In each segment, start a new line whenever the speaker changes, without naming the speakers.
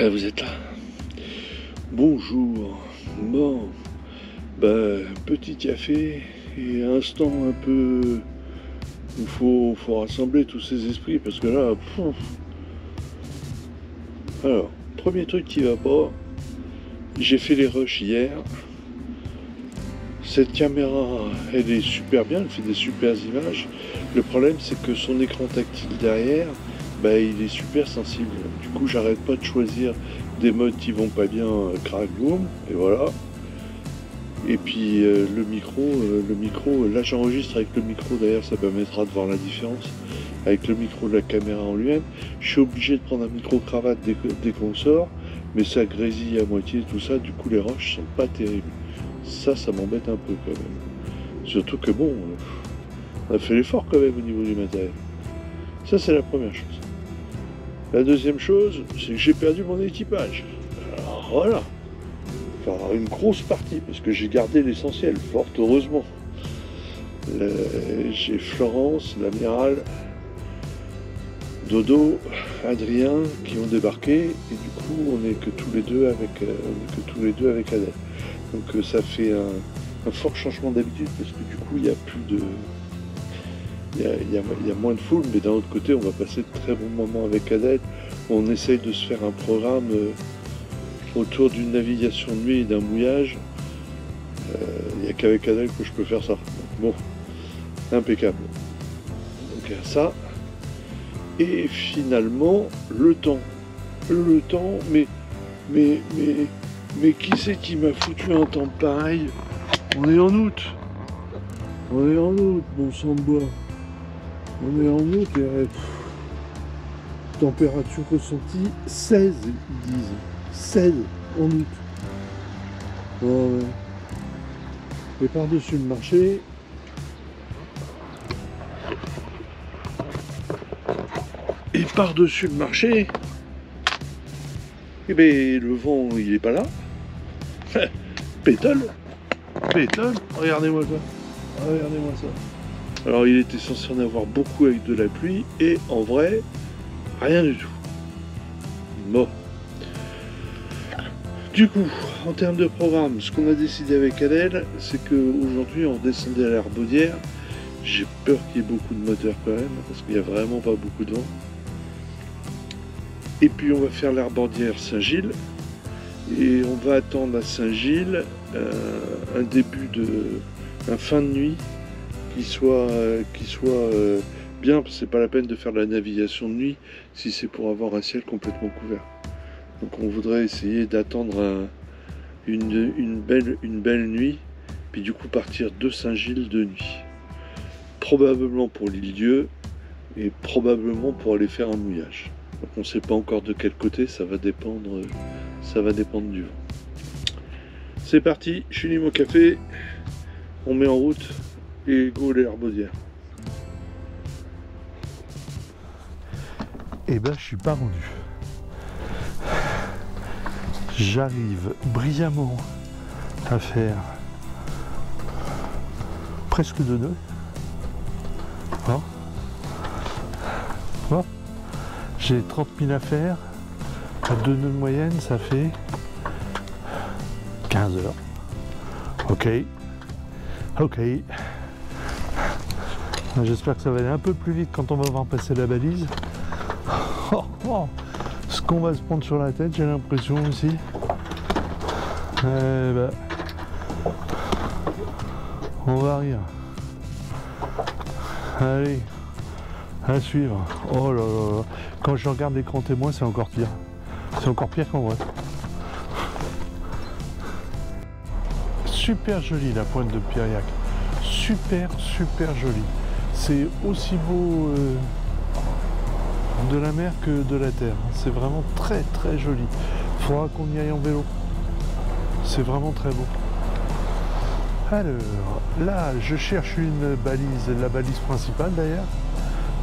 Ah, vous êtes là. Bonjour. Bon, petit café et instant un peu où faut rassembler tous ces esprits parce que là, Alors, premier truc qui va pas, j'ai fait les rushs hier. Cette caméra, elle est super bien, elle fait des super images. Le problème, c'est que son écran tactile derrière, il est super sensible. Du coup, j'arrête pas de choisir des modes qui vont pas bien, crack boom, et voilà. Et puis le micro, là j'enregistre avec le micro, d'ailleurs ça permettra de voir la différence avec le micro de la caméra en lui-même. Je suis obligé de prendre un micro-cravate dès qu'on sort, mais ça grésille à moitié tout ça, du coup les roches sont pas terribles. Ça m'embête un peu quand même. Surtout que bon, on a fait l'effort quand même au niveau du matériel. Ça c'est la première chose. La deuxième chose, c'est que j'ai perdu mon équipage. Alors voilà. Enfin, une grosse partie, parce que j'ai gardé l'essentiel, fort heureusement. J'ai Florence, l'amiral, Dodo, Adrien qui ont débarqué, et du coup on n'est que tous les deux avec Adèle. Donc ça fait un fort changement d'habitude, parce que du coup il y a plus de. Il y a moins de foule, mais d'un autre côté on va passer de très bons moments avec Adèle. On essaye de se faire un programme autour d'une navigation de nuit et d'un mouillage. Il n'y a qu'avec Adèle que je peux faire ça. Bon, impeccable. Donc ça. Et finalement, le temps. Mais qui c'est qui m'a foutu un temps pareil? On est en août. Bon sang de bois. On est en août et température ressentie 16, ils disent. 16 en août. Ouais. Et par-dessus le marché, le vent il est pas là. Pétole, regardez-moi ça. Alors il était censé en avoir beaucoup avec de la pluie et en vrai, rien du tout. Bon. Du coup, en termes de programme, ce qu'on a décidé avec Adèle, c'est qu'aujourd'hui on descendait à l'Herbaudière. J'ai peur qu'il y ait beaucoup de moteurs quand même, parce qu'il n'y a vraiment pas beaucoup de vent. Et puis on va faire l'Herbaudière Saint-Gilles. Et on va attendre à Saint-Gilles un fin de nuit qui soit bien, parce que c'est pas la peine de faire de la navigation de nuit si c'est pour avoir un ciel complètement couvert. Donc on voudrait essayer d'attendre une belle nuit, puis du coup partir de Saint-Gilles de nuit. Probablement pour l'île-Dieu et probablement pour aller faire un mouillage. Donc on ne sait pas encore de quel côté, ça va dépendre du vent. C'est parti, je finis mon café, on met en route et go les Herbaudières.
Eh ben je suis pas rendu. J'arrive brillamment à faire presque 2 nœuds. J'ai 30 000 à faire. À 2 nœuds de moyenne, ça fait 15 heures. Ok. J'espère que ça va aller un peu plus vite quand on va voir passer la balise. Ce qu'on va se prendre sur la tête, j'ai l'impression aussi. On va rire. Allez, à suivre. Oh là là. Quand je regarde l'écran témoin, c'est encore pire. C'est encore pire qu'en vrai. Super jolie la pointe de Piriac. Super jolie. C'est aussi beau de la mer que de la terre. C'est vraiment très joli. Faudra qu'on y aille en vélo. C'est vraiment très beau. Alors, là, je cherche une balise, la balise principale d'ailleurs,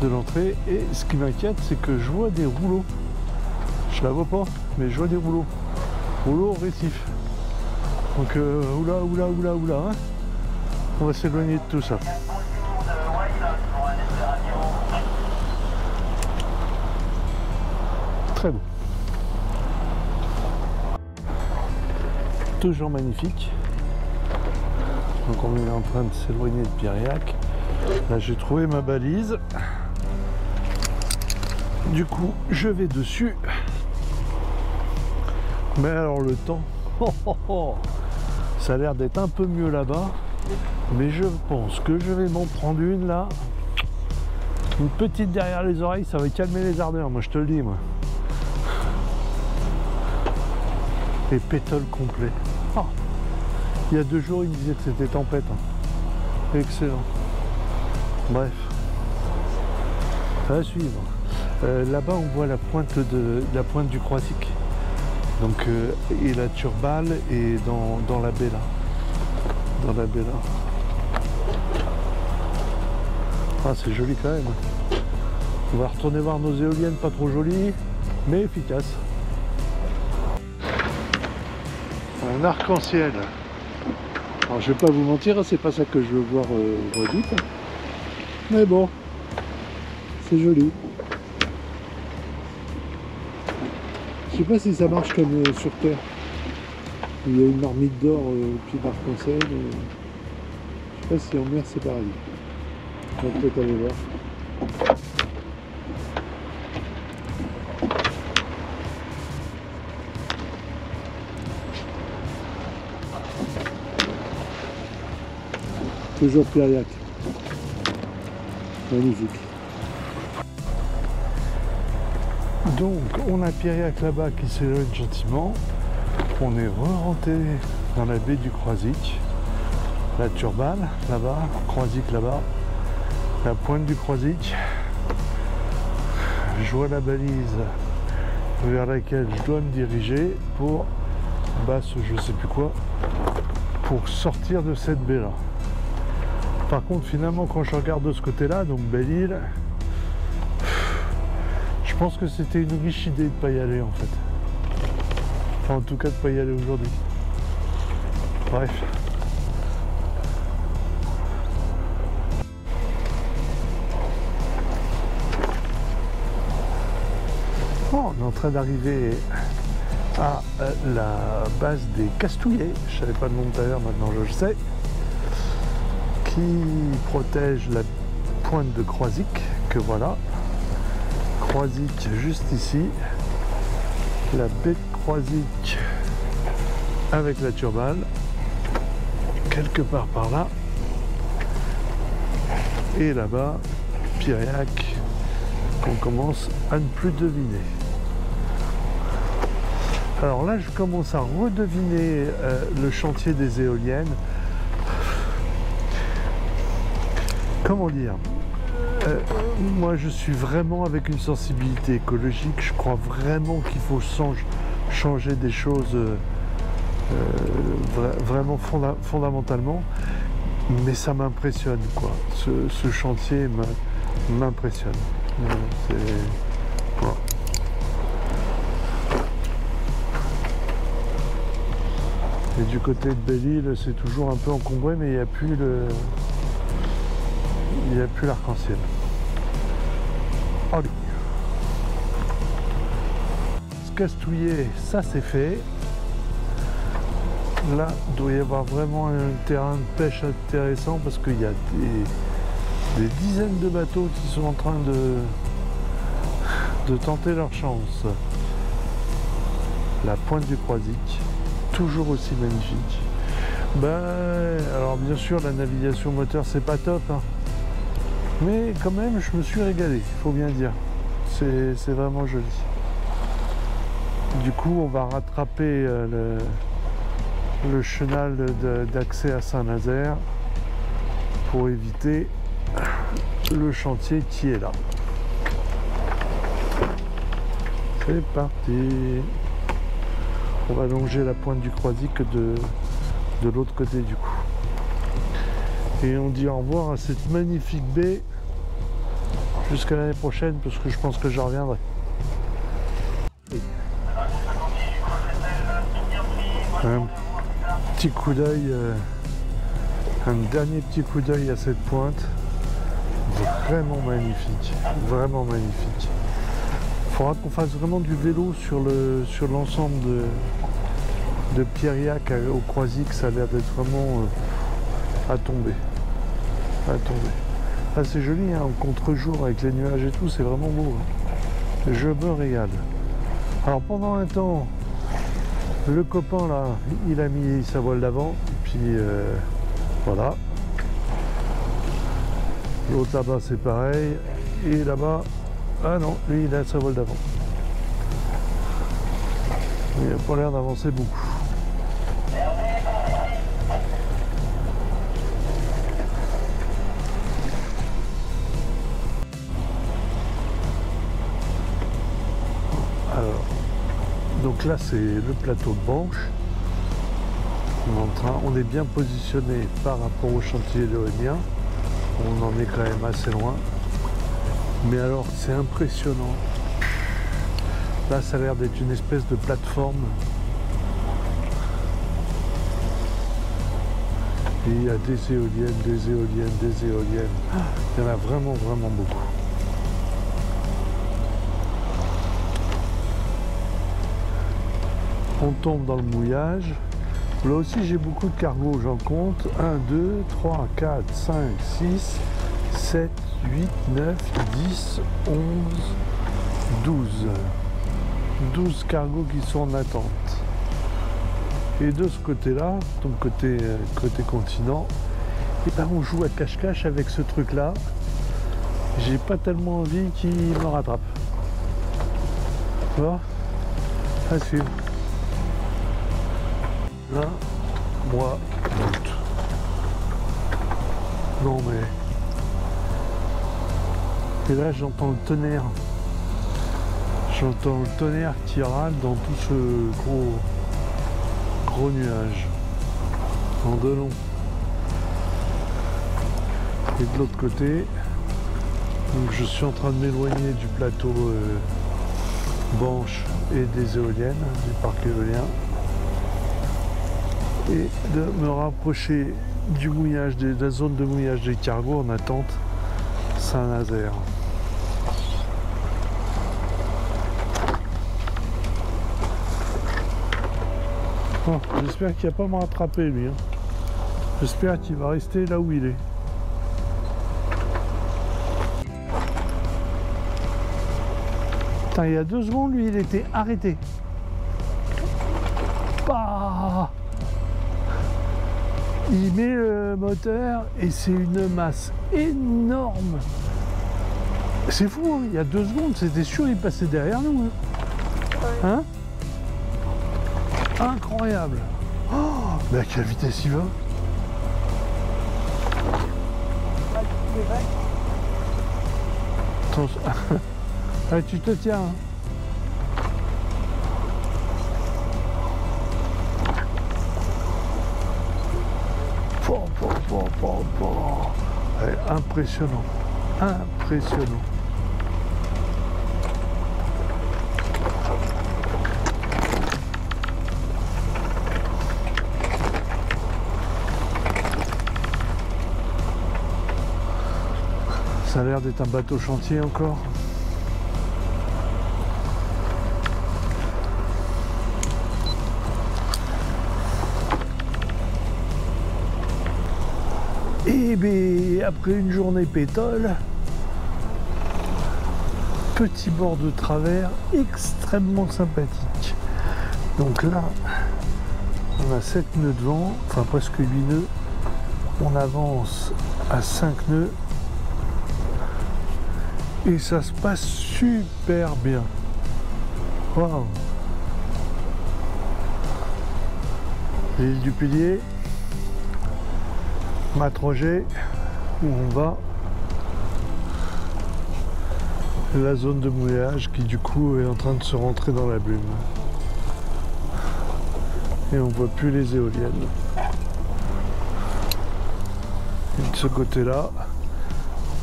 de l'entrée. Et ce qui m'inquiète, c'est que je vois des rouleaux. Je la vois pas, mais je vois des rouleaux. Rouleaux récifs. Donc, oula, hein. On va s'éloigner de tout ça. Très beau. toujours magnifique. Donc on est en train de s'éloigner de Piriac. Là j'ai trouvé ma balise. Du coup je vais dessus. Mais alors le temps, ça a l'air d'être un peu mieux là-bas. Mais je pense que je vais m'en prendre une là. Une petite derrière les oreilles, ça va calmer les ardeurs, moi je te le dis moi. Et pétole complet. Oh. Il y a 2 jours, il me disait que c'était tempête. Hein. Excellent. Bref. À suivre. Là-bas, on voit la pointe du Croisic. Donc, et la Turballe est dans la baie là. Dans la baie là. Ah, c'est joli quand même. On va retourner voir nos éoliennes, pas trop jolies, mais efficaces. Un arc-en-ciel. Alors je vais pas vous mentir, c'est pas ça que je veux voir au mois d'août. Mais bon, c'est joli. Je sais pas si ça marche comme sur Terre. Il y a une marmite d'or au pied d'arc-en-ciel. Je sais pas si en mer c'est pareil. On va peut-être aller voir. Toujours Piriac. Magnifique. Donc on a Piriac là-bas qui s'éloigne gentiment. On est re-rentré dans la baie du Croisic. La Turballe là-bas, Croisic là-bas. La pointe du Croisic. Je vois la balise vers laquelle je dois me diriger pour basse je sais plus quoi, pour sortir de cette baie là. Par contre finalement quand je regarde de ce côté là, donc Belle-Île, je pense que c'était une riche idée de ne pas y aller en fait. Enfin en tout cas de ne pas y aller aujourd'hui. Bref. Oh, on est en train d'arriver à la base des Castouillets. Je ne savais pas le nom tout à l'heure, maintenant je le sais. Qui protège la pointe de Croisic, que voilà. Croisic juste ici. La baie de Croisic avec la Turballe. Quelque part par là. Et là-bas, Piriac, qu'on commence à ne plus deviner. Alors là, je commence à redeviner le chantier des éoliennes. Comment dire, moi je suis vraiment avec une sensibilité écologique. Je crois vraiment qu'il faut changer des choses vraiment fondamentalement. Mais ça m'impressionne quoi. Ce chantier m'impressionne. Voilà. Et du côté de Belle-Île, c'est toujours un peu encombré, mais il n'y a plus l'arc-en-ciel. Allez. Ce Castouillet, ça c'est fait. Là, il doit y avoir vraiment un terrain de pêche intéressant parce qu'il y a des dizaines de bateaux qui sont en train de tenter leur chance. La pointe du Croisic, toujours aussi magnifique. Alors bien sûr, la navigation moteur, c'est pas top, hein. Mais quand même, je me suis régalé, il faut bien dire. C'est vraiment joli. Du coup, on va rattraper le chenal d'accès à Saint-Nazaire pour éviter le chantier qui est là. C'est parti. On va longer la pointe du Croisic de l'autre côté du coup. Et on dit au revoir à cette magnifique baie jusqu'à l'année prochaine parce que je pense que je reviendrai. Un petit coup d'œil, un dernier petit coup d'œil à cette pointe. Vraiment magnifique, vraiment magnifique. Il faudra qu'on fasse vraiment du vélo sur l'ensemble de Pierriac au Croisic, ça a l'air d'être vraiment à tomber. À tomber. Ah, c'est joli, hein, au contre-jour avec les nuages et tout, c'est vraiment beau. Hein. Je me régale. Alors pendant un temps, le copain là, il a mis sa voile d'avant, puis voilà. L'autre là-bas c'est pareil, et là-bas, ah non, lui il a sa voile d'avant. Il n'a pas l'air d'avancer beaucoup. Alors, donc là c'est le plateau de Banche. On est bien positionné par rapport au chantier éolien. On en est quand même assez loin. Mais alors c'est impressionnant. Là ça a l'air d'être une espèce de plateforme. Et il y a des éoliennes, des éoliennes, des éoliennes. Il y en a vraiment, vraiment beaucoup. On tombe dans le mouillage. Là aussi j'ai beaucoup de cargos, j'en compte 1, 2, 3, 4, 5, 6, 7, 8, 9, 10, 11, 12. 12 cargos qui sont en attente. Et de ce côté-là, donc côté continent, et ben on joue à cache-cache avec ce truc-là. J'ai pas tellement envie qu'il me rattrape. Tu vois? À suivre. Là, moi, doute. Non mais... Et là j'entends le tonnerre. J'entends le tonnerre qui râle dans tout ce gros nuage. En de long. Et de l'autre côté, donc je suis en train de m'éloigner du plateau Banche et des éoliennes, du parc éolien. Et de me rapprocher du mouillage, de la zone de mouillage des cargos en attente Saint-Nazaire. Bon, j'espère qu'il ne va pas me rattraper lui. Hein. J'espère qu'il va rester là où il est. Putain, il y a 2 secondes, lui, il était arrêté. Bah, il met le moteur et c'est une masse énorme. C'est fou, hein, il y a 2 secondes, c'était sûr il passait derrière nous. Hein, incroyable. Oh, mais à quelle vitesse il va? Attention. Allez, tu te tiens. Hein. Allez, impressionnant. Impressionnant. Ça a l'air d'être un bateau chantier encore. Et bien, après une journée pétole, petit bord de travers extrêmement sympathique. Donc là, on a 7 nœuds de vent, enfin presque 8 nœuds. On avance à 5 nœuds. Et ça se passe super bien. Waouh! L'île du Pilier, Matroget, où on va. La zone de mouillage qui du coup est en train de se rentrer dans la brume. Et on voit plus les éoliennes. Et de ce côté-là,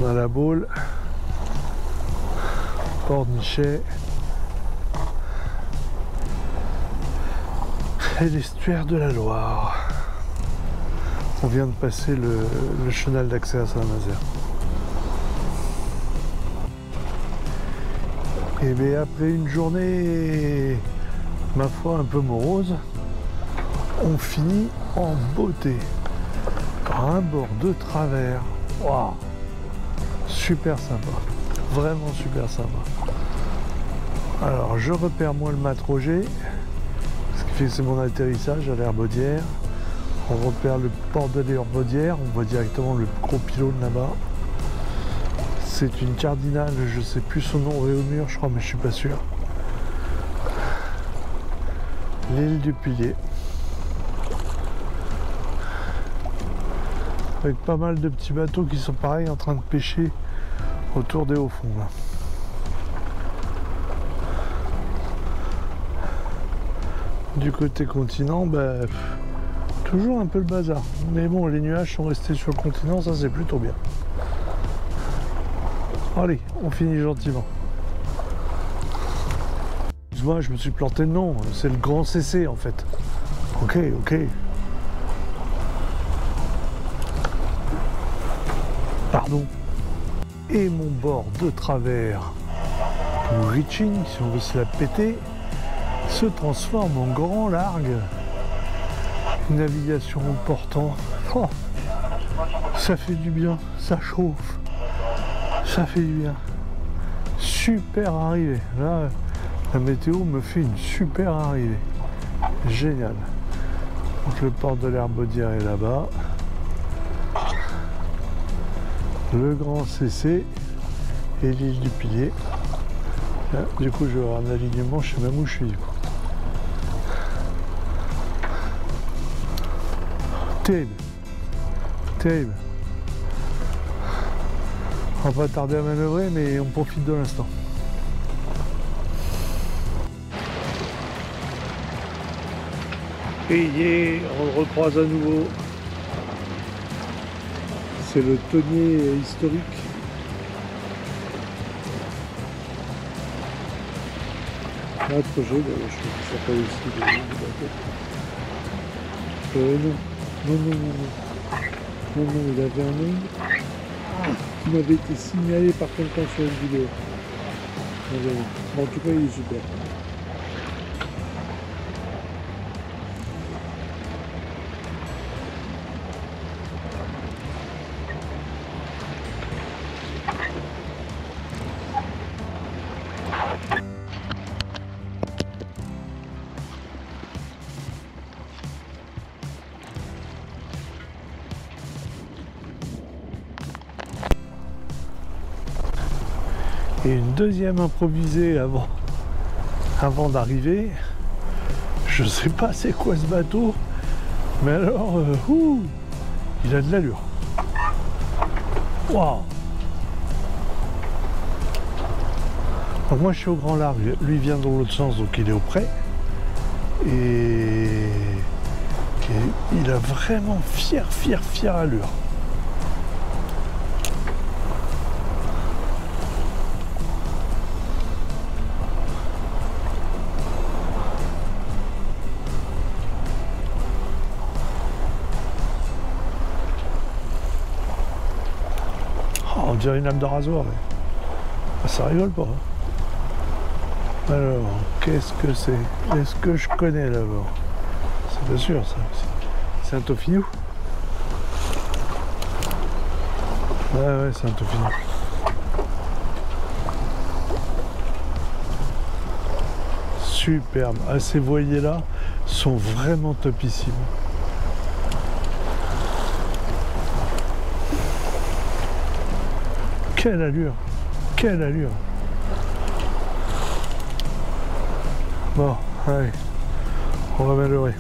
on a la Baule, Pornichet et l'estuaire de la Loire. On vient de passer le chenal d'accès à Saint-Nazaire. Et bien après une journée, ma foi, un peu morose, on finit en beauté par un bord de travers. Waouh, super sympa, vraiment super sympa. Alors je repère moi le mât Roger, ce qui fait que c'est mon atterrissage à l'Herbaudière. On repère le port de l'Herbaudière, on voit directement le gros pylône là-bas. C'est une cardinale, je sais plus son nom, Réaumur je crois, mais je suis pas sûr. L'île du Pilier. Avec pas mal de petits bateaux qui sont pareils en train de pêcher autour des hauts fonds là. Du côté continent, toujours un peu le bazar. Mais bon, les nuages sont restés sur le continent, ça c'est plutôt bien. Allez, on finit gentiment. Excuse-moi, je me suis planté de nom, c'est le Grand CC en fait. Ok. Pardon. Et mon bord de travers, pour reaching, si on veut se la péter, se transforme en grand largue. Une navigation en portant. Oh, ça fait du bien, ça chauffe. Ça fait du bien. Super arrivée. Là, la météo me fait une super arrivée. Génial. Donc le port de l'Herbaudière est là-bas. Le Grand CC et l'île du Pilier. Là, du coup, je vais avoir un alignement, je sais même où je suis. Terrible. On va pas tarder à manœuvrer, mais on profite de l'instant. Et on le recroise à nouveau. C'est le tonnier historique. Là, projet, je crois que ça s'appelle aussi le bateau. Non, il avait un nom qui m'avait été signalé par quelqu'un sur une vidéo. Bon, en tout cas, il est super. Et une deuxième improvisée avant d'arriver. Je sais pas c'est quoi ce bateau, mais alors, il a de l'allure. Waouh! Donc moi je suis au grand large, lui vient dans l'autre sens, donc il est au près. Et il a vraiment fière allure. On dirait une lame de rasoir. Mais... ça rigole pas. Alors, qu'est-ce que c'est? Est-ce que je connais d'abord? C'est pas sûr ça aussi. C'est un Toffinou. Ouais, c'est un Toffinou. Superbe. Ah, ces voiliers là sont vraiment topissimes. Quelle allure! Quelle allure! Bon, allez, on va manœuvrer.